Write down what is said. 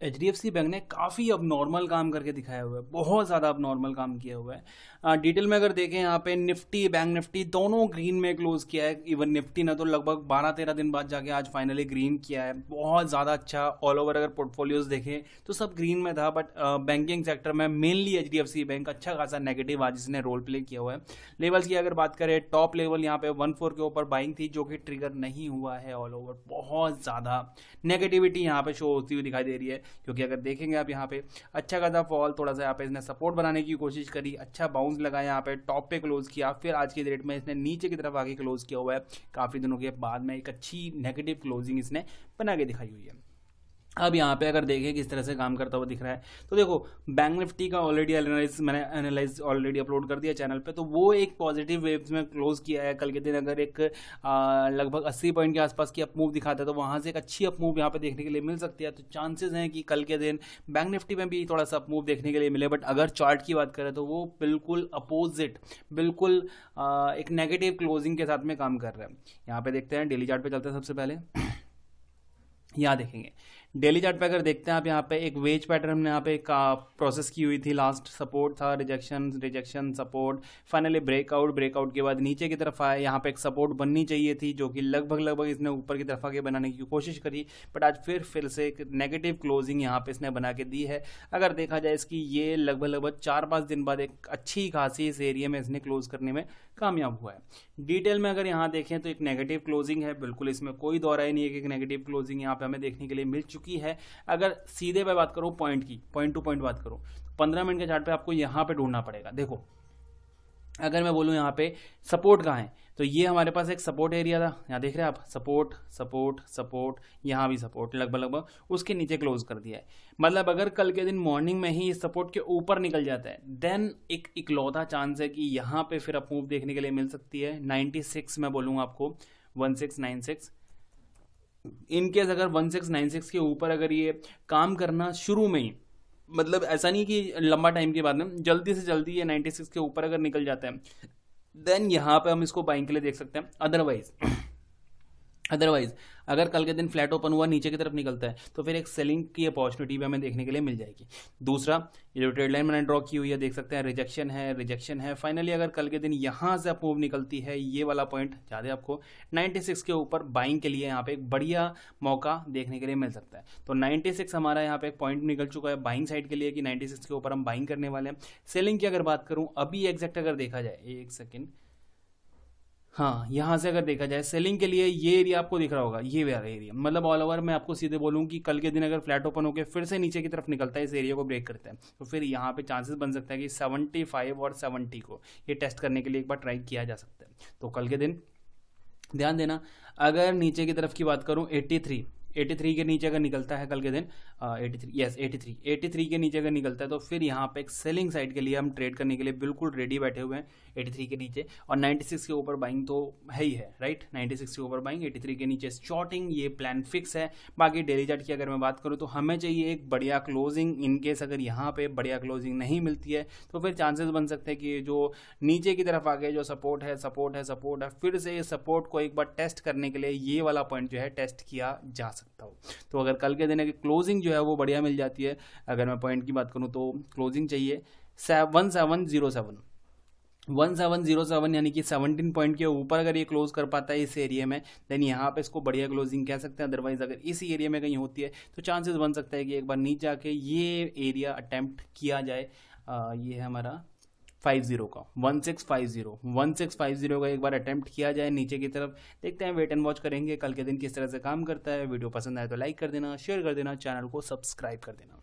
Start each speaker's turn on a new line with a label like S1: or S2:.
S1: HDFC bank ने काफ़ी अब नॉर्मल काम करके दिखाया हुआ है, बहुत ज़्यादा अब नॉर्मल काम किया हुआ है। डिटेल में अगर देखें यहाँ पे निफ्टी बैंक निफ्टी दोनों ग्रीन में क्लोज किया है। इवन निफ्टी ने तो लगभग 12-13 दिन बाद जाके आज फाइनली ग्रीन किया है, बहुत ज़्यादा अच्छा। ऑल ओवर अगर पोर्टफोलियोज देखें तो सब ग्रीन में था, बट बैंकिंग सेक्टर में मेनली एचडीएफसी बैंक अच्छा खासा नेगेटिव आज इसने रोल प्ले किया हुआ है। लेवल्स की अगर बात करें, टॉप लेवल यहाँ पे 14 के ऊपर बाइंग थी जो कि ट्रिगर नहीं हुआ है। ऑल ओवर बहुत ज़्यादा नेगेटिविटी यहाँ पे शो होती हुई दिखाई दे रही है, क्योंकि अगर देखेंगे आप यहाँ पे अच्छा खासा फॉल, थोड़ा सा यहाँ पे इसने सपोर्ट बनाने की कोशिश करी, अच्छा बाउंस लगाया, यहाँ पे टॉप पे क्लोज किया, फिर आज की डेट में इसने नीचे की तरफ आगे क्लोज किया हुआ है। काफ़ी दिनों के बाद में एक अच्छी नेगेटिव क्लोजिंग इसने बना के दिखाई हुई है। अब यहाँ पे अगर देखें किस तरह से काम करता हुआ दिख रहा है, तो देखो बैंक निफ्टी का ऑलरेडी मैंने एनालाइज ऑलरेडी अपलोड कर दिया चैनल पे, तो वो एक पॉजिटिव वेव्स में क्लोज किया है। कल के दिन अगर एक लगभग 80 पॉइंट के आसपास की अप मूव दिखाता है, तो वहाँ से एक अच्छी अप मूव यहाँ पे देखने के लिए मिल सकती है। तो चांसेस हैं कि कल के दिन बैंक निफ्टी में भी थोड़ा सा अप मूव देखने के लिए मिले। बट अगर चार्ट की बात करें तो वो बिल्कुल अपोजिट, बिल्कुल एक नेगेटिव क्लोजिंग के साथ में काम कर रहा है। यहाँ पे देखते हैं, डेली चार्ट पे चलते हैं सबसे पहले। यहाँ देखेंगे डेली चार्ट पे अगर देखते हैं आप, यहाँ पे एक वेज पैटर्न हमने यहाँ पे प्रोसेस की हुई थी। लास्ट सपोर्ट था, रिजेक्शन सपोर्ट, फाइनली ब्रेकआउट के बाद नीचे की तरफ आया। यहाँ पे एक सपोर्ट बननी चाहिए थी जो कि लगभग इसने ऊपर की तरफ आके बनाने की कोशिश करी, बट आज फिर से एक नेगेटिव क्लोजिंग यहाँ पे इसने बना के दी है। अगर देखा जाए इसकी, ये लगभग 4-5 दिन बाद एक अच्छी खासी इस एरिया में इसने क्लोज करने में कामयाब हुआ है। डिटेल में अगर यहाँ देखें तो एक नेगेटिव क्लोजिंग है, बिल्कुल इसमें कोई दो राय नहीं है कि एक नेगेटिव क्लोजिंग यहाँ पे हमें देखने के लिए मिल चुकी है। अगर सीधे पे बात करूं, पॉइंट टू पॉइंट बात करूं, 15 मिनट के चार्ट पे आपको यहाँ पे ढूंढना पड़ेगा। देखो अगर मैं बोलूं यहाँ पे सपोर्ट कहाँ है, तो ये हमारे पास एक सपोर्ट एरिया था, यहाँ देख रहे हैं आप, सपोर्ट, यहाँ भी सपोर्ट, लगभग उसके नीचे क्लोज कर दिया है। मतलब अगर कल के दिन मॉर्निंग में ही इस सपोर्ट के ऊपर निकल जाता है, देन एक इकलौता चांस है कि यहाँ पे फिर अप मूव देखने के लिए मिल सकती है। 96 मैं बोलूँगा आपको, 1696। इनकेस अगर 1696 के ऊपर अगर ये काम करना शुरू में ही, मतलब ऐसा नहीं कि लंबा टाइम के बाद में, जल्दी से जल्दी ये 96 के ऊपर अगर निकल जाता है, देन यहाँ पे हम इसको बाइंग के लिए देख सकते हैं। अदरवाइज अगर कल के दिन फ्लैट ओपन हुआ, नीचे की तरफ निकलता है, तो फिर एक सेलिंग की अपॉर्चुनिटी भी हमें देखने के लिए मिल जाएगी। दूसरा, ये जो ट्रेड लाइन मैंने ड्रॉ की हुई है, देख सकते हैं रिजेक्शन है। फाइनली अगर कल के दिन यहाँ से अप मूव निकलती है, ये वाला पॉइंट ज़्यादा आपको 96 के ऊपर बाइंग के लिए यहाँ पे एक बढ़िया मौका देखने के लिए मिल सकता है। तो 96 हमारा यहाँ पे एक पॉइंट निकल चुका है बाइंग साइड के लिए कि 96 के ऊपर हम बाइंग करने वाले हैं। सेलिंग की अगर बात करूँ अभी एग्जैक्ट अगर देखा जाए, एक सेकेंड, हाँ यहाँ से अगर देखा जाए सेलिंग के लिए ये एरिया आपको दिख रहा होगा, ये वाला एरिया। मतलब ऑल ओवर मैं आपको सीधे बोलूँ कि कल के दिन अगर फ्लैट ओपन होकर फिर से नीचे की तरफ निकलता है, इस एरिया को ब्रेक करता है, तो फिर यहाँ पे चांसेस बन सकता है कि 75 और 70 को ये टेस्ट करने के लिए एक बार ट्राई किया जा सकता है। तो कल के दिन ध्यान देना। अगर नीचे की तरफ की बात करूँ, 83 के नीचे अगर निकलता है कल के दिन, 83 के नीचे अगर निकलता है, तो फिर यहाँ पे एक सेलिंग साइड के लिए हम ट्रेड करने के लिए बिल्कुल रेडी बैठे हुए हैं 83 के नीचे। और 96 के ऊपर बाइंग तो है ही है, राइट। 96 के ऊपर बाइंग, 83 के नीचे शॉर्टिंग, ये प्लान फिक्स है। बाकी डेली चार्ट की अगर मैं बात करूँ तो हमें चाहिए एक बढ़िया क्लोजिंग। इनकेस अगर यहाँ पे बढ़िया क्लोजिंग नहीं मिलती है, तो फिर चांसेस बन सकते हैं कि जो नीचे की तरफ आगे जो सपोर्ट है, फिर से ये सपोर्ट को एक बार टेस्ट करने के लिए ये वाला पॉइंट जो है टेस्ट किया जा सकता हो। तो अगर कल के दिन की क्लोजिंग जो है वो बढ़िया मिल जाती है, अगर मैं पॉइंट की बात करूं तो क्लोजिंग चाहिए 1707, यानी कि 17 पॉइंट के ऊपर अगर ये क्लोज कर पाता है इस एरिया में, देन यहाँ पे इसको बढ़िया क्लोजिंग कह सकते हैं। अदरवाइज अगर इस एरिया में कहीं होती है तो चांसेस बन सकता है कि एक बार नीचे आके ये एरिया अटेम्प्ट किया जाए। ये है हमारा 50 का 1650 का एक बार अटेम्प्ट किया जाए नीचे की तरफ। देखते हैं, वेट एंड वॉच करेंगे कल के दिन किस तरह से काम करता है। वीडियो पसंद आए तो लाइक कर देना, शेयर कर देना, चैनल को सब्सक्राइब कर देना।